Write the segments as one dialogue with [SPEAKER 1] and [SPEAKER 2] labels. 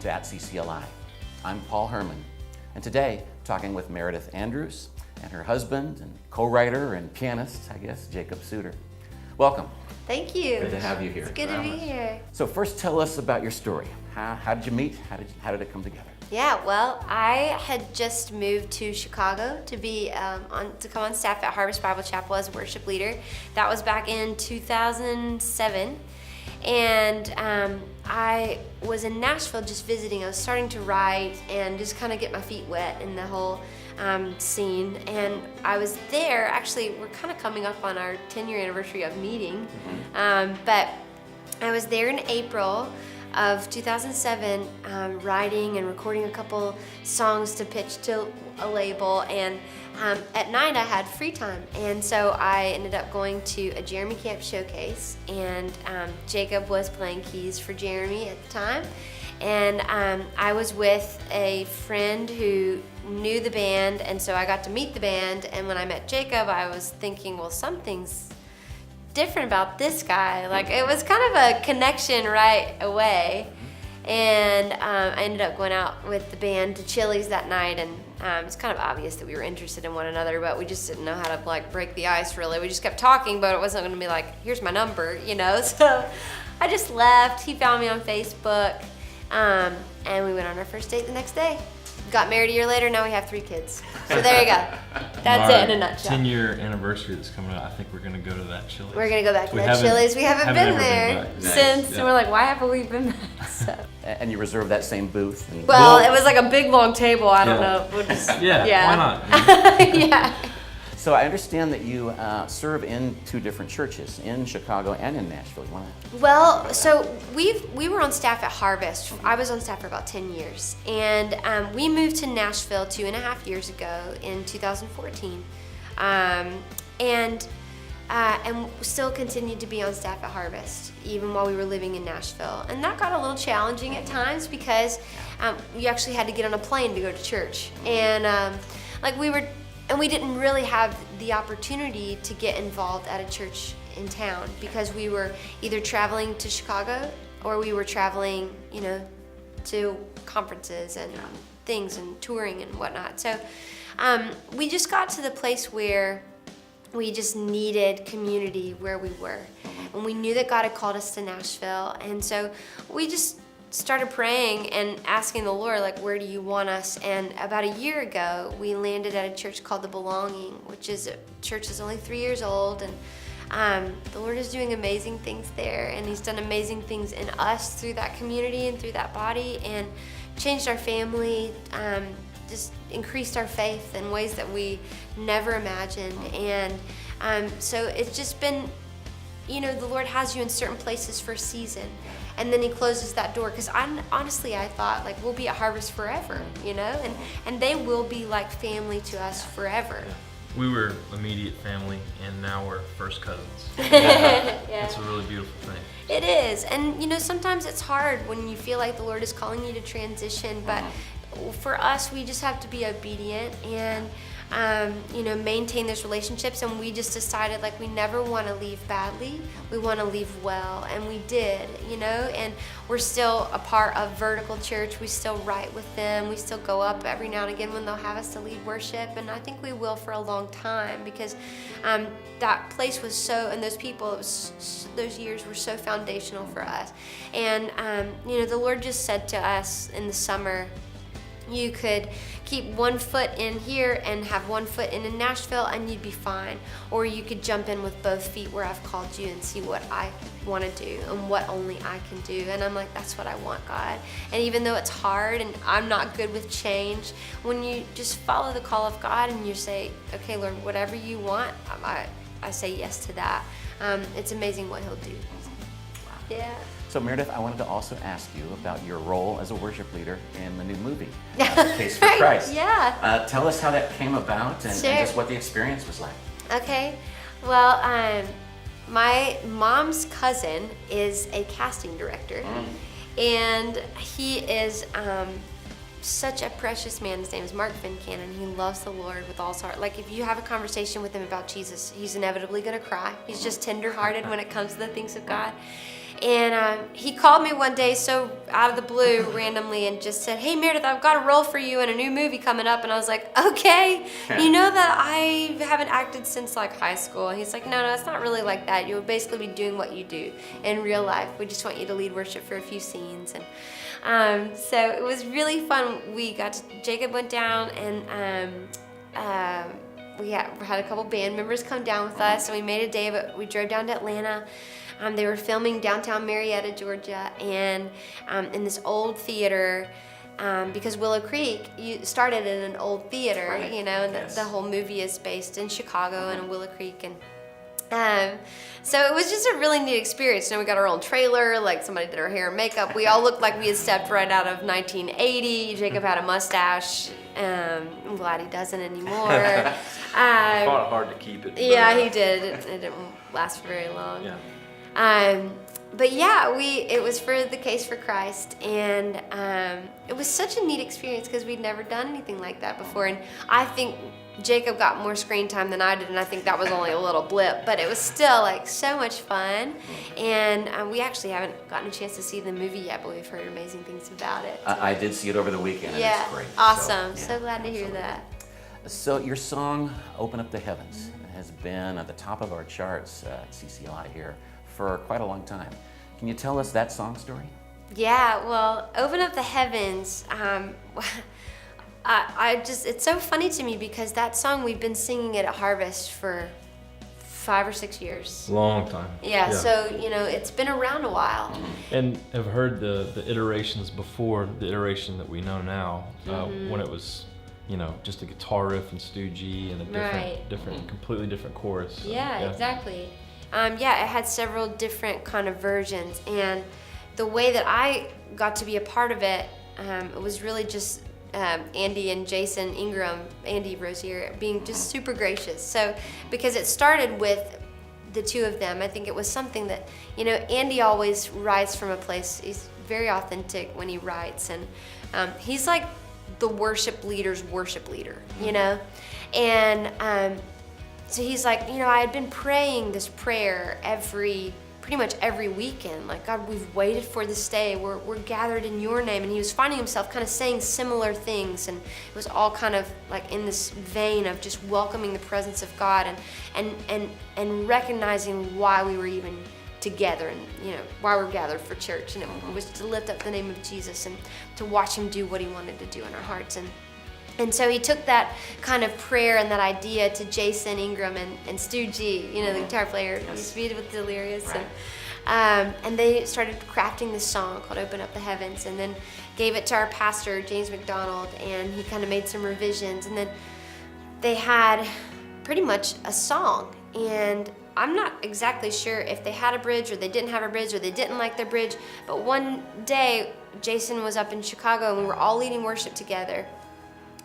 [SPEAKER 1] at CCLI. I'm Paul Herman, and today talking with Meredith Andrews and her husband and co-writer and pianist, I guess, Jacob Sooter. Welcome.
[SPEAKER 2] Thank you.
[SPEAKER 1] Good to have you here.
[SPEAKER 2] It's good to be here.
[SPEAKER 1] So first, tell us about your story. How did you meet? How did it come together?
[SPEAKER 2] Yeah, well, I had just moved to Chicago to be to come on staff at Harvest Bible Chapel as a worship leader. That was back in 2007, and I was in Nashville just visiting. I was starting to write and just kind of get my feet wet in the whole scene. And I was there. Actually, we're kind of coming up on our 10-year anniversary of meeting, but I was there in April of 2007, writing and recording a couple songs to pitch to a label, and at night I had free time, and so I ended up going to a Jeremy Camp showcase, and Jacob was playing keys for Jeremy at the time, and I was with a friend who knew the band, and so I got to meet the band, and when I met Jacob, I was thinking, well, something's different about this guy. Like, it was kind of a connection right away, and I ended up going out with the band to Chili's that night, and it's kind of obvious that we were interested in one another, but we just didn't know how to like break the ice really. We just kept talking, but it wasn't going to be like, here's my number, you know. So I just left. He found me on Facebook, and we went on our first date the next day. Got married a year later. Now we have 3 kids. So there you go. That's it in a nutshell.
[SPEAKER 3] 10-year anniversary that's coming up. I think we're going to go to that Chili's.
[SPEAKER 2] We're going to go back to that Chili's. We haven't been
[SPEAKER 3] ever
[SPEAKER 2] there
[SPEAKER 3] been
[SPEAKER 2] since.
[SPEAKER 3] Yeah.
[SPEAKER 2] And we're like, why haven't we been back? So.
[SPEAKER 1] And you reserved that same booth?
[SPEAKER 2] Well, it was like a big long table. I don't know. We'll just,
[SPEAKER 3] why not?
[SPEAKER 2] Yeah.
[SPEAKER 1] So I understand that you serve in 2 different churches, in Chicago and in Nashville. You want to?
[SPEAKER 2] Well, so we were on staff at Harvest. I was on staff for about 10 years, and we moved to Nashville 2.5 years ago in 2014, and still continued to be on staff at Harvest even while we were living in Nashville. And that got a little challenging at times because you actually had to get on a plane to go to church, and we didn't really have the opportunity to get involved at a church in town because we were either traveling to Chicago or we were traveling, to conferences and things and touring and whatnot. So we just got to the place where we just needed community where we were. And we knew that God had called us to Nashville. And so we just started praying and asking the Lord, like, where do you want us? And about a year ago, we landed at a church called The Belonging, which is a church that's only 3 years old. And the Lord is doing amazing things there. And He's done amazing things in us through that community and through that body, and changed our family, just increased our faith in ways that we never imagined. And so it's just been, the Lord has you in certain places for a season, and then He closes that door. Because honestly, I thought, like, we'll be at Harvest forever, and they will be like family to us forever.
[SPEAKER 3] We were immediate family, and now we're first cousins.
[SPEAKER 2] Yeah.
[SPEAKER 3] It's a really beautiful thing.
[SPEAKER 2] It is. And sometimes it's hard when you feel like the Lord is calling you to transition, but for us, we just have to be obedient and maintain those relationships. And we just decided, like, we never want to leave badly. We want to leave well, and we did, and we're still a part of Vertical Church. We still write with them. We still go up every now and again when they'll have us to lead worship, and I think we will for a long time, because that place was so, and those people, those years were so foundational for us. And the Lord just said to us in the summer, you could keep one foot in here and have one foot in Nashville, and you'd be fine. Or you could jump in with both feet where I've called you and see what I want to do and what only I can do. And I'm like, that's what I want, God. And even though it's hard and I'm not good with change, when you just follow the call of God and you say, okay, Lord, whatever you want, I say yes to that. It's amazing what He'll do. Yeah.
[SPEAKER 1] So Meredith, I wanted to also ask you about your role as a worship leader in the new movie, Case for Christ.
[SPEAKER 2] Yeah.
[SPEAKER 1] Tell us how that came about and just what the experience was like.
[SPEAKER 2] Okay. Well, my mom's cousin is a casting director, and he is such a precious man. His name is Mark Fincannon. He loves the Lord with all his heart. Like, if you have a conversation with him about Jesus, he's inevitably going to cry. He's just tender-hearted when it comes to the things of God. And he called me one day so out of the blue randomly and just said, "Hey Meredith, I've got a role for you in a new movie coming up." And I was like, "Okay." You know that I haven't acted since like high school. And he's like, "No, it's not really like that. You'll basically be doing what you do in real life. We just want you to lead worship for a few scenes." And so it was really fun. Jacob went down and we had a couple band members come down with us, and we made a day of it. We drove down to Atlanta. They were filming downtown Marietta, Georgia, and in this old theater, because Willow Creek started in an old theater,
[SPEAKER 1] Right.
[SPEAKER 2] you know, and
[SPEAKER 1] Yes.
[SPEAKER 2] the whole movie is based in Chicago and in Willow Creek. And so it was just a really neat experience. You know, we got our own trailer, like somebody did our hair and makeup. We all looked like we had stepped right out of 1980. Jacob had a mustache. I'm glad he doesn't anymore.
[SPEAKER 3] Fought hard to keep it.
[SPEAKER 2] Yeah, he did. It didn't last very long.
[SPEAKER 3] Yeah.
[SPEAKER 2] But yeah, it was for the Case for Christ, and it was such a neat experience because we'd never done anything like that before. And I think Jacob got more screen time than I did, and I think that was only a little blip, but it was still like so much fun. And we actually haven't gotten a chance to see the movie yet, but we've heard amazing things about it.
[SPEAKER 1] I did see it over the weekend, and
[SPEAKER 2] Yeah,
[SPEAKER 1] it's great.
[SPEAKER 2] awesome.
[SPEAKER 1] So,
[SPEAKER 2] So
[SPEAKER 1] yeah,
[SPEAKER 2] glad to hear
[SPEAKER 1] absolutely.
[SPEAKER 2] that.
[SPEAKER 1] So your song, Open Up the Heavens, has been at the top of our charts at CCLI here for quite a long time. Can you tell us that song story?
[SPEAKER 2] Yeah, well, Open Up the Heavens, it's so funny to me because that song, we've been singing it at Harvest for 5 or 6 years.
[SPEAKER 3] Long time.
[SPEAKER 2] Yeah, so, you know, it's been around a while.
[SPEAKER 3] And I've heard the iterations before the iteration that we know now, when it was, you know, just a guitar riff and Stu G and a completely different chorus. So,
[SPEAKER 2] Yeah, exactly. It had several different kind of versions, and the way that I got to be a part of it, it was really just Andy and Jason Ingram, Andy Rosier, being just super gracious. So, because it started with the two of them, I think it was something that, you know, Andy always writes from a place, he's very authentic when he writes, and he's like the worship leader's worship leader, you know? And so he's like, you know, I had been praying this prayer pretty much every weekend. Like, God, we've waited for this day. We're gathered in your name. And he was finding himself kind of saying similar things. And it was all kind of like in this vein of just welcoming the presence of God and recognizing why we were even together and, you know, why we're gathered for church. And it was to lift up the name of Jesus and to watch him do what he wanted to do in our hearts. And so he took that kind of prayer and that idea to Jason Ingram and Stu G, you know, the guitar player who used to be with Delirious.
[SPEAKER 1] Right.
[SPEAKER 2] And they started crafting this song called Open Up the Heavens, and then gave it to our pastor, James McDonald, and he kind of made some revisions. And then they had pretty much a song. And I'm not exactly sure if they had a bridge or they didn't have a bridge or they didn't like their bridge. But one day, Jason was up in Chicago and we were all leading worship together.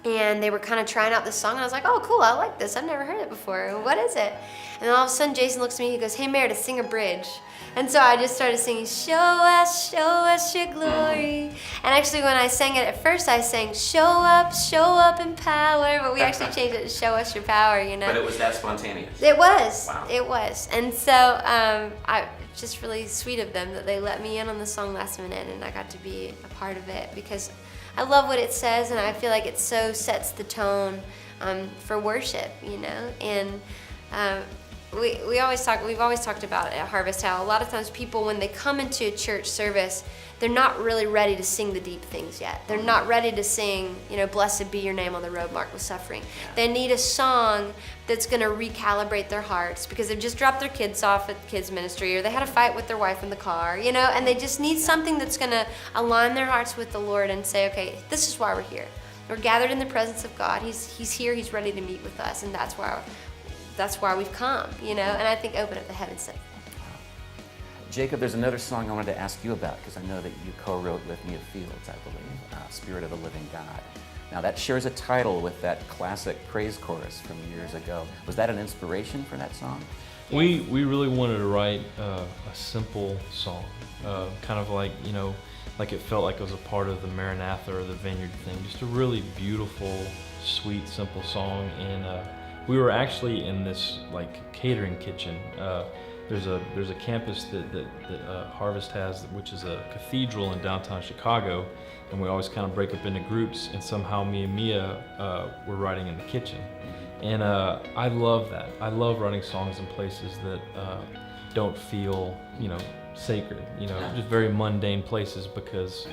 [SPEAKER 2] And they were kind of trying out this song, and I was like, "Oh, cool, I like this. I've never heard it before. What is it?" And then all of a sudden, Jason looks at me, he goes, "Hey, Meredith, sing a bridge." And so I just started singing, show us your glory." And actually, when I sang it at first, I sang, show up in power. But we actually changed it to show us your power, you know.
[SPEAKER 1] But it was that spontaneous.
[SPEAKER 2] It was.
[SPEAKER 1] Wow.
[SPEAKER 2] It was. And so it's just really sweet of them that they let me in on the song last minute, and I got to be a part of it because I love what it says, and I feel like it so sets the tone for worship, you know. And we've always talked about at Harvest how a lot of times people, when they come into a church service, they're not really ready to sing the deep things yet. They're not ready to sing, you know, blessed be your name on the road marked with suffering. They need a song that's going to recalibrate their hearts because they've just dropped their kids off at kids ministry, or they had a fight with their wife in the car, you know, and they just need something that's going to align their hearts with the Lord and say, okay, this is why we're here. We're gathered in the presence of God. He's here. He's ready to meet with us, and that's why we've come, you know. And I think Open Up the Heavens.
[SPEAKER 1] Jacob, there's another song I wanted to ask you about because I know that you co-wrote with Mia Fields, I believe, Spirit of the Living God. Now that shares a title with that classic praise chorus from years ago. Was that an inspiration for that song?
[SPEAKER 3] We really wanted to write a simple song, kind of like, you know, like it felt like it was a part of the Maranatha or the Vineyard thing. Just a really beautiful, sweet, simple song. And we were actually in this like catering kitchen there's a campus that Harvest has, which is a cathedral in downtown Chicago, and we always kind of break up into groups, and somehow me and Mia were writing in the kitchen. And I love that. I love writing songs in places that don't feel, sacred, just very mundane places, because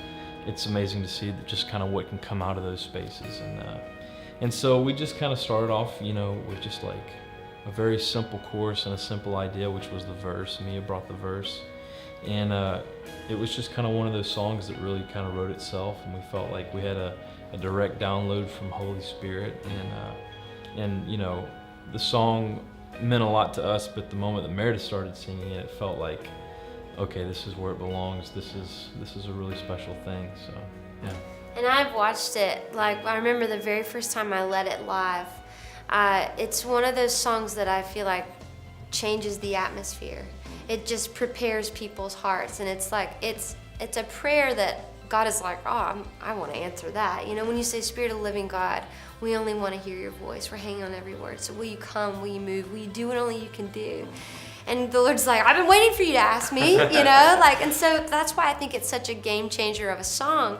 [SPEAKER 3] it's amazing to see just kind of what can come out of those spaces. And so we just kind of started off, with just like a very simple chorus and a simple idea, which was the verse. Mia brought the verse. And it was just kind of one of those songs that really kind of wrote itself, and we felt like we had a direct download from Holy Spirit. And the song meant a lot to us, but the moment that Meredith started singing it, it felt like, okay, this is where it belongs. This is a really special thing. So, yeah.
[SPEAKER 2] And I've watched it, I remember the very first time I led it live. It's one of those songs that I feel like changes the atmosphere. It just prepares people's hearts, and it's like, it's a prayer that God is like, oh, I want to answer that. When you say, Spirit of the living God, we only want to hear your voice. We're hanging on every word. So will you come, will you move, will you do what only you can do? And the Lord's like, I've been waiting for you to ask me, and so that's why I think it's such a game changer of a song.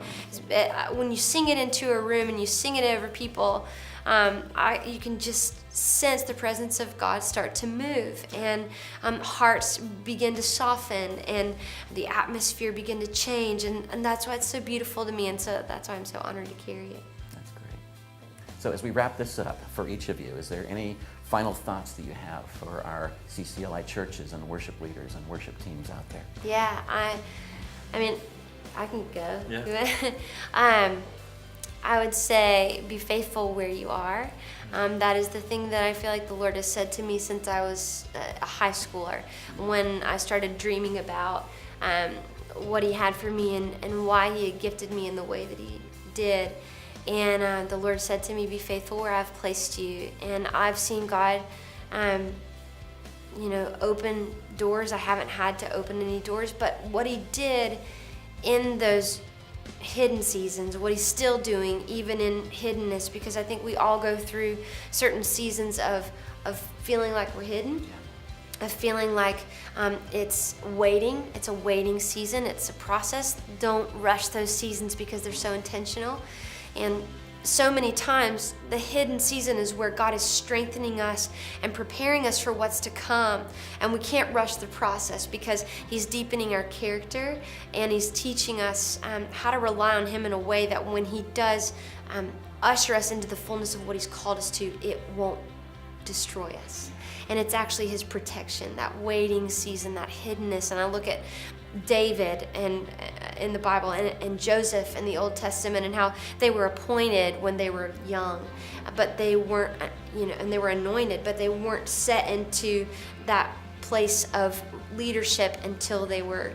[SPEAKER 2] When you sing it into a room and you sing it over people, you can just sense the presence of God start to move, and hearts begin to soften, and the atmosphere begin to change, and that's why it's so beautiful to me, and so that's why I'm so honored to carry it.
[SPEAKER 1] That's great. So as we wrap this up for each of you, is there any final thoughts that you have for our CCLI churches and worship leaders and worship teams out there?
[SPEAKER 2] Yeah, I mean, I can go.
[SPEAKER 1] Yeah.
[SPEAKER 2] I would say be faithful where you are. That is the thing that I feel like the Lord has said to me since I was a high schooler, when I started dreaming about what He had for me and why He had gifted me in the way that He did. And the Lord said to me, be faithful where I've placed you. And I've seen God, open doors. I haven't had to open any doors, but what He did in those hidden seasons, what He's still doing even in hiddenness, because I think we all go through certain seasons of feeling like we're hidden, of feeling like it's waiting. It's a waiting season. It's a process. Don't rush those seasons because they're so intentional. And so many times the hidden season is where God is strengthening us and preparing us for what's to come, and we can't rush the process because He's deepening our character, and He's teaching us how to rely on Him in a way that when He does usher us into the fullness of what He's called us to, it won't destroy us. And it's actually His protection, that waiting season, that hiddenness. And I look at David and in the Bible and Joseph in the Old Testament, and how they were appointed when they were young, but they weren't, and they were anointed, but they weren't set into that place of leadership until they were,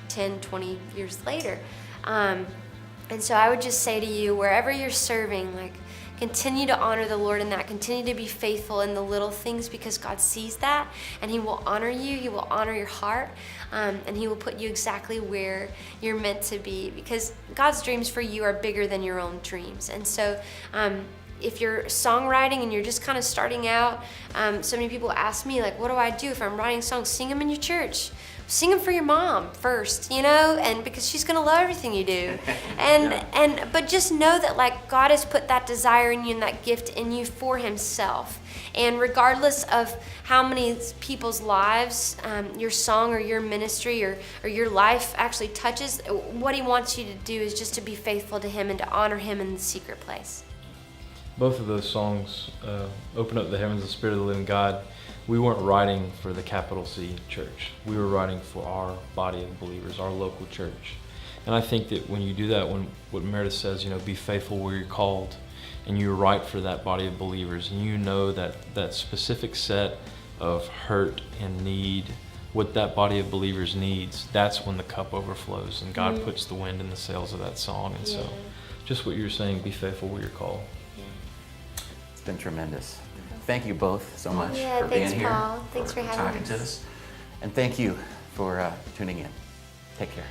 [SPEAKER 2] 10, 20 years later. And so I would just say to you, wherever you're serving, continue to honor the Lord in that. Continue to be faithful in the little things, because God sees that, and He will honor you. He will honor your heart, and He will put you exactly where you're meant to be, because God's dreams for you are bigger than your own dreams. And so if you're songwriting and you're just kind of starting out, so many people ask me, what do I do if I'm writing songs? Sing them in your church. Sing them for your mom first, and because she's going to love everything you do. But just know that God has put that desire in you and that gift in you for Himself. And regardless of how many people's lives your song or your ministry or your life actually touches, what He wants you to do is just to be faithful to Him and to honor Him in the secret place.
[SPEAKER 3] Both of those songs, Open Up the Heavens, The Spirit of the Living God, we weren't writing for the capital C church. We were writing for our body of believers, our local church. And I think that when you do that, when what Meredith says, be faithful where you're called, and you write for that body of believers, and you know that specific set of hurt and need, what that body of believers needs, that's when the cup overflows, and God puts the wind in the sails of that song. And so just what you're saying, be faithful where you're called.
[SPEAKER 1] It's been tremendous. Thank you both so much for
[SPEAKER 2] thanks,
[SPEAKER 1] being here.
[SPEAKER 2] Paul. Thanks for having
[SPEAKER 1] talking
[SPEAKER 2] us.
[SPEAKER 1] to us. And thank you for tuning in. Take care.